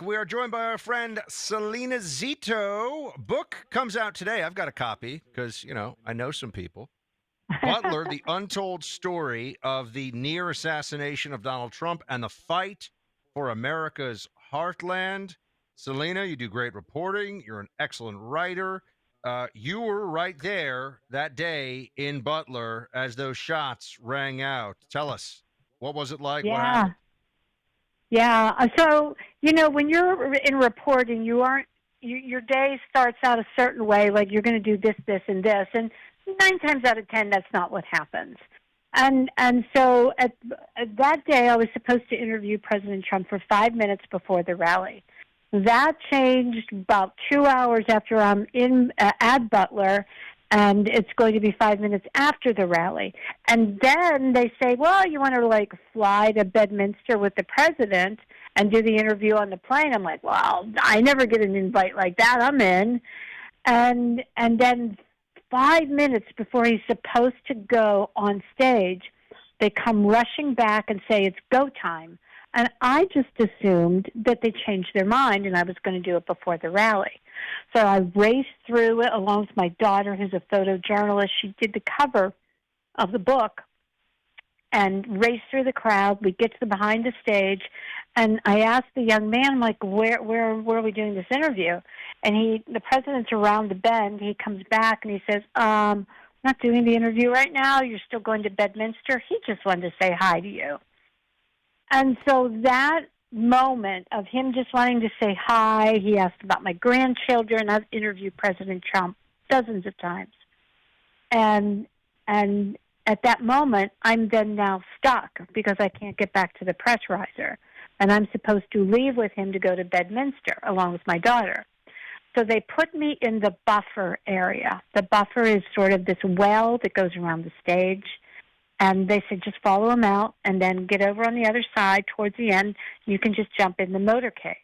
We are joined by our friend Selena Zito. Book comes out today. I've got a copy because, I know some people. Butler, the untold story of the near assassination of Donald Trump and the fight for America's heartland. Selena, you do great reporting. You're an excellent writer. You were right there that day in Butler as those shots rang out. Tell us, what was it like? What Yeah, happened? yeah. When you're in reporting, your day starts out a certain way, like you're going to do this, this, and this, and 9 times out of 10, that's not what happens. And so at that day, I was supposed to interview President Trump for 5 minutes before the rally. That changed about 2 hours after I'm in at Butler, and it's going to be 5 minutes after the rally. And then they say, well, you want to fly to Bedminster with the president and do the interview on the plane. I'm like, well, I never get an invite like that. I'm in. And then 5 minutes before he's supposed to go on stage, they come rushing back and say it's go time. And I just assumed that they changed their mind and I was going to do it before the rally. So I raced through it along with my daughter, who's a photojournalist. She did the cover of the book and raced through the crowd. We get to the behind the stage, and I asked the young man, I'm like, where are we doing this interview? And the president's around the bend. He comes back and he says, not doing the interview right now. You're still going to Bedminster. He just wanted to say hi to you. And so that moment of him just wanting to say hi, he asked about my grandchildren. I've interviewed President Trump dozens of times. And at that moment, I'm then now stuck because I can't get back to the press riser. And I'm supposed to leave with him to go to Bedminster along with my daughter. So they put me in the buffer area. The buffer is sort of this well that goes around the stage. And they said, just follow him out and then get over on the other side towards the end. You can just jump in the motorcade.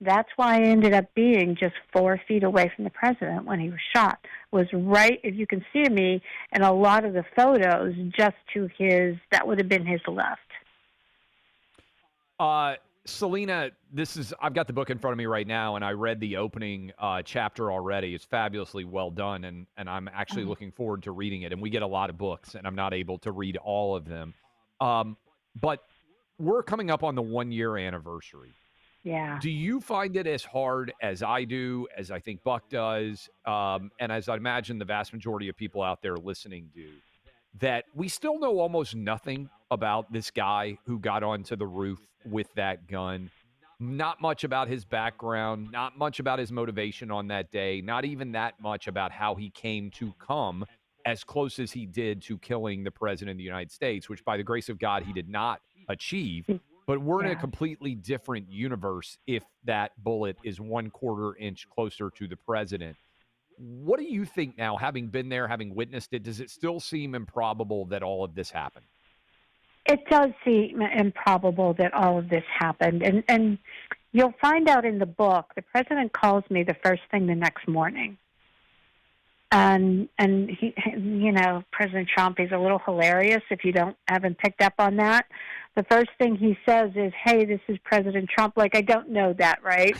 That's why I ended up being just 4 feet away from the president when he was shot. Was right, if you can see me in a lot of the photos, just to that would have been his left. Selena, I've got the book in front of me right now, and I read the opening chapter already. It's fabulously well done, and I'm actually looking forward to reading it. And we get a lot of books, and I'm not able to read all of them. But we're coming up on the 1-year anniversary. Yeah. Do you find it as hard as I do, as I think Buck does, and as I imagine the vast majority of people out there listening do, that we still know almost nothing about this guy who got onto the roof with that gun? Not much about his background, not much about his motivation on that day, not even that much about how he came to come as close as he did to killing the president of the United States, which by the grace of God, he did not achieve. But we're in a completely different universe if that bullet is 1/4 inch closer to the president. What do you think now, having been there, having witnessed it? Does it still seem improbable that all of this happened? It does seem improbable that all of this happened. And you'll find out in the book, the president calls me the first thing the next morning. And he, President Trump, he's a little hilarious if you haven't picked up on that. The first thing he says is, hey, this is President Trump. Like, I don't know that, right?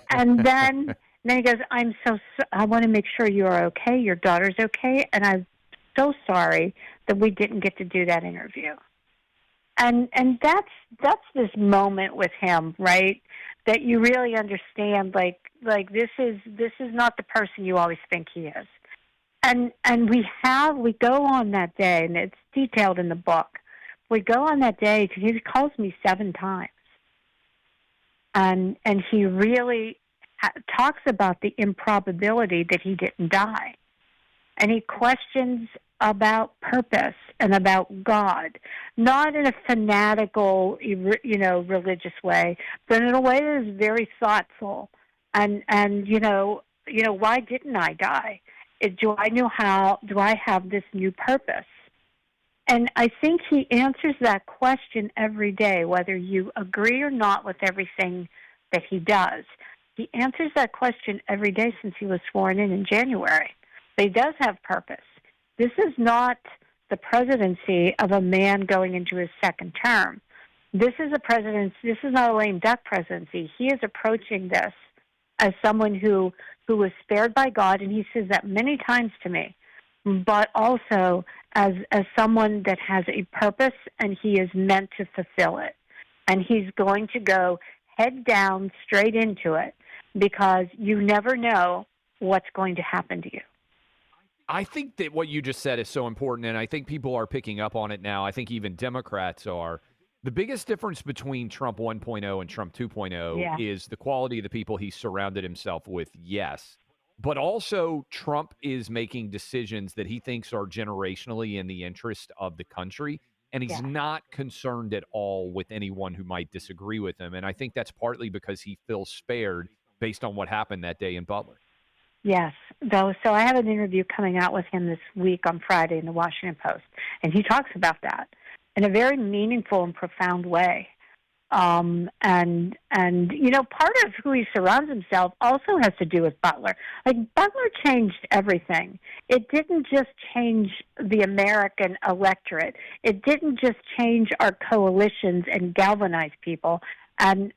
And then he goes, I want to make sure you're okay, your daughter's okay, and I'm so sorry that we didn't get to do that interview. And that's this moment with him, right? That you really understand, like this is not the person you always think he is. And we go on that day, and it's detailed in the book. We go on that day because he calls me 7 times, and he really talks about the improbability that he didn't die, and he questions about purpose and about God, not in a fanatical, religious way, but in a way that is very thoughtful. And why didn't I die? Do I have this new purpose? And I think he answers that question every day, whether you agree or not with everything that he does. He answers that question every day since he was sworn in January. But he does have purpose. This is not the presidency of a man going into his second term. This is this is not a lame duck presidency. He is approaching this as someone who was spared by God, and he says that many times to me, but also as someone that has a purpose and he is meant to fulfill it. And he's going to go head down straight into it because you never know what's going to happen to you. I think that what you just said is so important, and I think people are picking up on it now. I think even Democrats are. The biggest difference between Trump 1.0 and Trump 2.0 Yeah. is the quality of the people he surrounded himself with, yes. But also, Trump is making decisions that he thinks are generationally in the interest of the country, and he's Yeah. not concerned at all with anyone who might disagree with him. And I think that's partly because he feels spared based on what happened that day in Butler. Yes. Though, so I have an interview coming out with him this week on Friday in the Washington Post, and he talks about that in a very meaningful and profound way. And you know, part of who he surrounds himself also has to do with Butler. Like Butler changed everything. It didn't just change the American electorate. It didn't just change our coalitions and galvanize people. And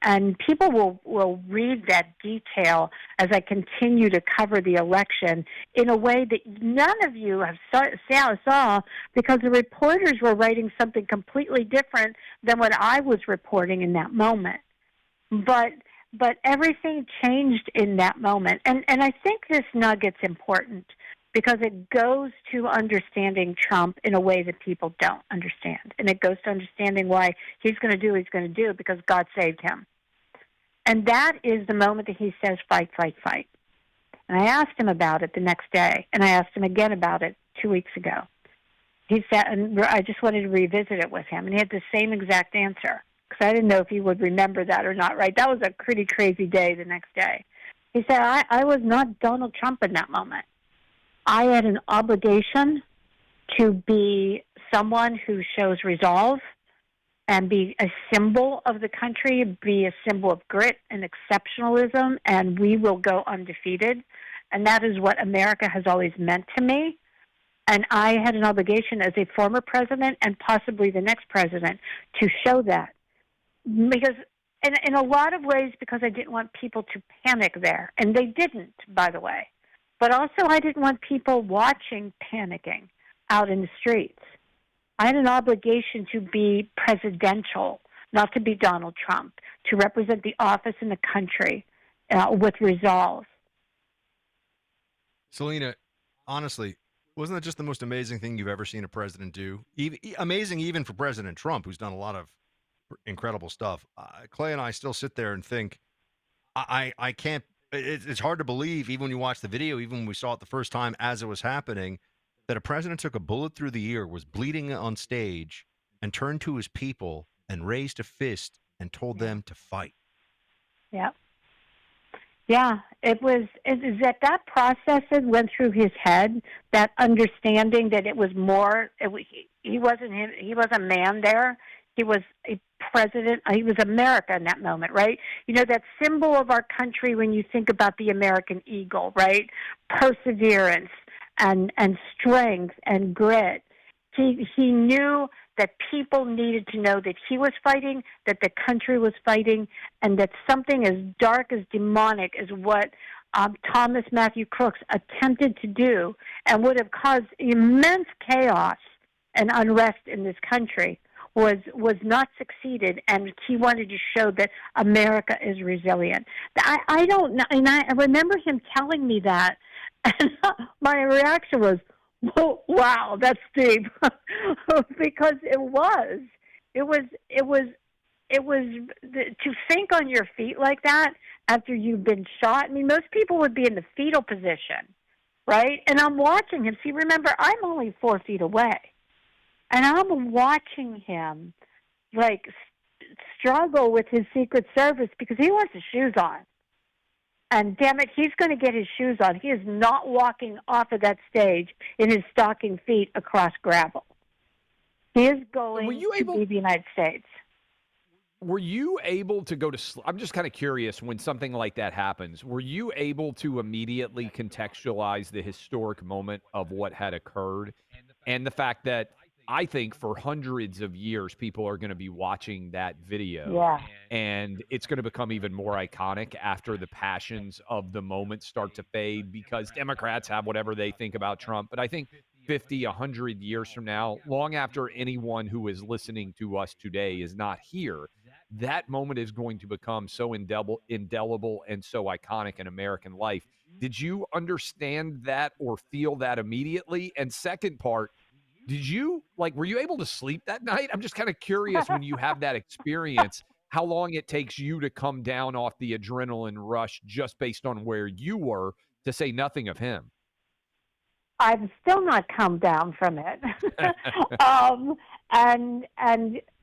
people will read that detail as I continue to cover the election in a way that none of you have saw because the reporters were writing something completely different than what I was reporting in that moment. But everything changed in that moment. And I think this nugget's important because it goes to understanding Trump in a way that people don't understand. And it goes to understanding why he's going to do what he's going to do because God saved him. And that is the moment that he says, fight, fight, fight. And I asked him about it the next day, and I asked him again about it 2 weeks ago. He said, and I just wanted to revisit it with him, and he had the same exact answer because I didn't know if he would remember that or not, right? That was a pretty crazy day the next day. He said, I was not Donald Trump in that moment. I had an obligation to be someone who shows resolve and be a symbol of the country, be a symbol of grit and exceptionalism, and we will go undefeated. And that is what America has always meant to me. And I had an obligation as a former president and possibly the next president to show that. Because in a lot of ways, because I didn't want people to panic there. And they didn't, by the way. But also I didn't want people watching panicking out in the streets. I had an obligation to be presidential, not to be Donald Trump, to represent the office in the country with resolve. Selena, honestly, wasn't that just the most amazing thing you've ever seen a president do? Amazing even for President Trump, who's done a lot of incredible stuff. Clay and I still sit there and think, I can't, it's hard to believe, even when you watch the video, even when we saw it the first time as it was happening, that a president took a bullet through the ear, was bleeding on stage, and turned to his people and raised a fist and told them to fight. Yeah. Yeah, it was that process that went through his head, that understanding that it was more, he wasn't him, he was a man there. He was a president. He was America in that moment, right? You know, that symbol of our country when you think about the American eagle, right? Perseverance and strength and grit. He knew that people needed to know that he was fighting, that the country was fighting, and that something as dark as demonic as what Thomas Matthew Crooks attempted to do and would have caused immense chaos and unrest in this country was not succeeded, and he wanted to show that America is resilient. I don't know, and I remember him telling me that, and my reaction was, "Whoa, wow, that's deep," because it was to think on your feet like that after you've been shot. I mean, most people would be in the fetal position, right? And I'm watching him. See, remember, I'm only 4 feet away. And I'm watching him, like, struggle with his Secret Service because he wants his shoes on. And, damn it, he's going to get his shoes on. He is not walking off of that stage in his stocking feet across gravel. He is going to be the United States. Were you able to go to I'm just kind of curious, when something like that happens, were you able to immediately contextualize the historic moment of what had occurred and the fact that I think for hundreds of years, people are going to be watching that video, Yeah. and it's going to become even more iconic after the passions of the moment start to fade because Democrats have whatever they think about Trump. But I think 50, 100 years from now, long after anyone who is listening to us today is not here, that moment is going to become so indelible and so iconic in American life. Did you understand that or feel that immediately? And second part, did you were you able to sleep that night? I'm just kind of curious when you have that experience, how long it takes you to come down off the adrenaline rush just based on where you were, to say nothing of him. I've still not come down from it. And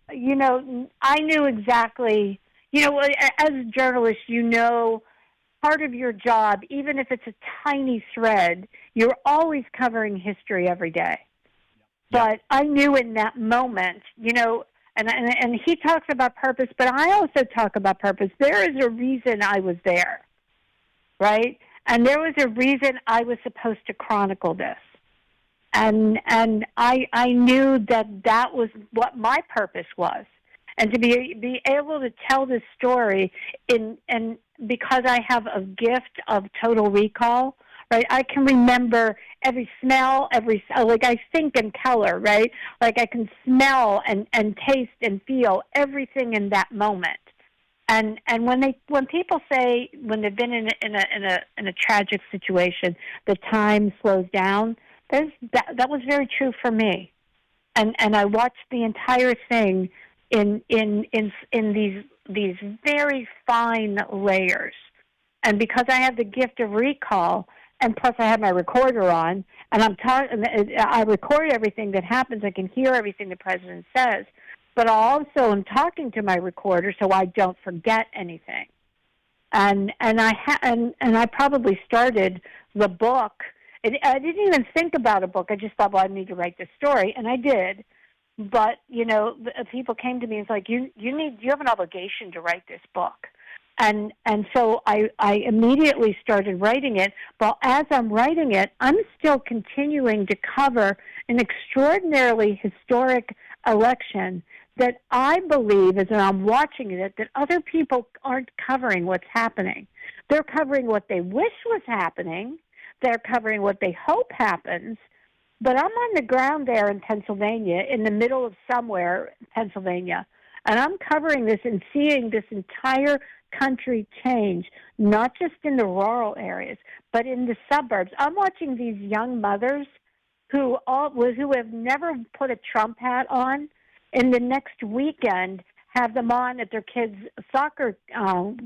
I knew exactly. As a journalist, part of your job, even if it's a tiny thread, you're always covering history every day. But I knew in that moment, and he talks about purpose, but I also talk about purpose. There is a reason I was there, right? And there was a reason I was supposed to chronicle this. And I knew that was what my purpose was. And to be able to tell this story and because I have a gift of total recall, right? I can remember every smell, I think in color, right? Like I can smell and taste and feel everything in that moment. And when people say when they've been in a tragic situation, the time slows down. That was very true for me. And I watched the entire thing in these very fine layers. And because I have the gift of recall, and plus I have my recorder on, and I record everything that happens. I can hear everything the president says, but I also am talking to my recorder so I don't forget anything. And I probably started the book. I didn't even think about a book. I just thought, well, I need to write this story, and I did. But people came to me and it's like, you have an obligation to write this book. And so I immediately started writing it. But as I'm writing it, I'm still continuing to cover an extraordinarily historic election that I believe, as I'm watching it, that other people aren't covering what's happening. They're covering what they wish was happening. They're covering what they hope happens. But I'm on the ground there in Pennsylvania, in the middle of somewhere, Pennsylvania, and I'm covering this and seeing this entire country change, not just in the rural areas, but in the suburbs. I'm watching these young mothers who have never put a Trump hat on, in the next weekend have them on at their kids' soccer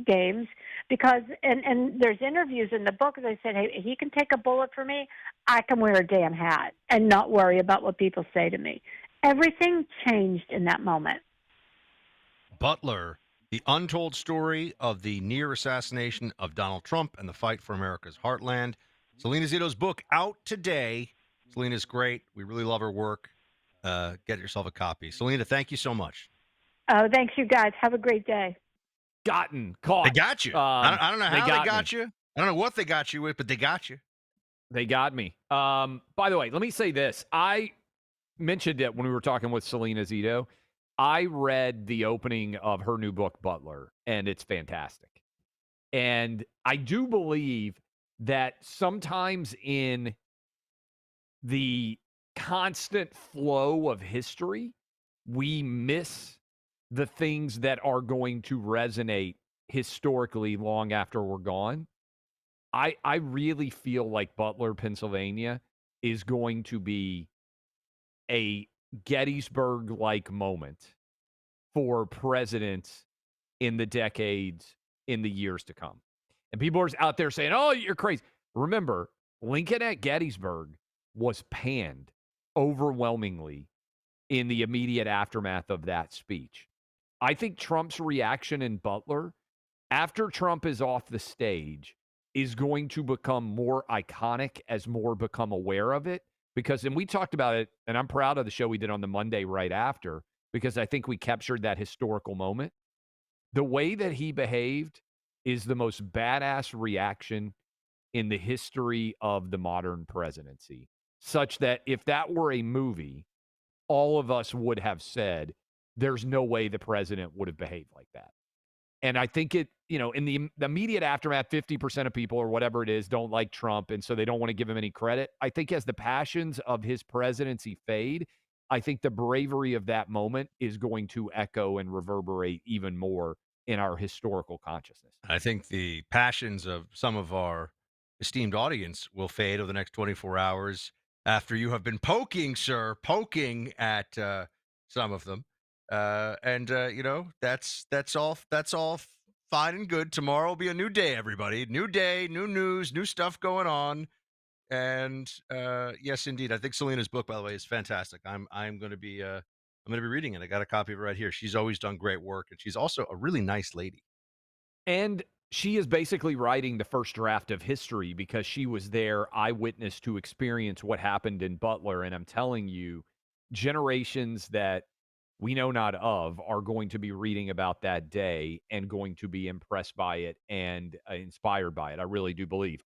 games because, and there's interviews in the book, as I said, hey, he can take a bullet for me, I can wear a damn hat and not worry about what people say to me. Everything changed in that moment. Butler, the untold story of the near assassination of Donald Trump and the fight for America's heartland. Selena Zito's book out today. Selena's great. We really love her work. Get yourself a copy. Selena, thank you so much. Oh, thanks, you guys. Have a great day. Caught. They got you. I don't know how they got me. you. I don't know what they got you with, but they got you. They got me. By the way, let me say this. I mentioned it when we were talking with Selena Zito. I read the opening of her new book, Butler, and it's fantastic. And I do believe that sometimes in the constant flow of history, we miss the things that are going to resonate historically long after we're gone. I really feel like Butler, Pennsylvania is going to be a Gettysburg-like moment for presidents in the decades, in the years to come. And people are out there saying, oh, you're crazy. Remember, Lincoln at Gettysburg was panned overwhelmingly in the immediate aftermath of that speech. I think Trump's reaction in Butler, after Trump is off the stage, is going to become more iconic as more become aware of it. Because, and we talked about it, and I'm proud of the show we did on the Monday right after, because I think we captured that historical moment. The way that he behaved is the most badass reaction in the history of the modern presidency, such that if that were a movie, all of us would have said, there's no way the president would have behaved like that. And I think in the immediate aftermath, 50% of people or whatever it is don't like Trump. And so they don't want to give him any credit. I think as the passions of his presidency fade, I think the bravery of that moment is going to echo and reverberate even more in our historical consciousness. I think the passions of some of our esteemed audience will fade over the next 24 hours after you have been poking, sir, poking at some of them. That's all fine and good. Tomorrow will be a new day, everybody. New day, new news, new stuff going on. And yes, indeed. I think Selena's book, by the way, is fantastic. I'm going to be reading it. I got a copy of it right here. She's always done great work, and she's also a really nice lady. And she is basically writing the first draft of history because she was there, eyewitness to experience what happened in Butler. And I'm telling you, generations that we know not of are going to be reading about that day and going to be impressed by it and inspired by it. I really do believe.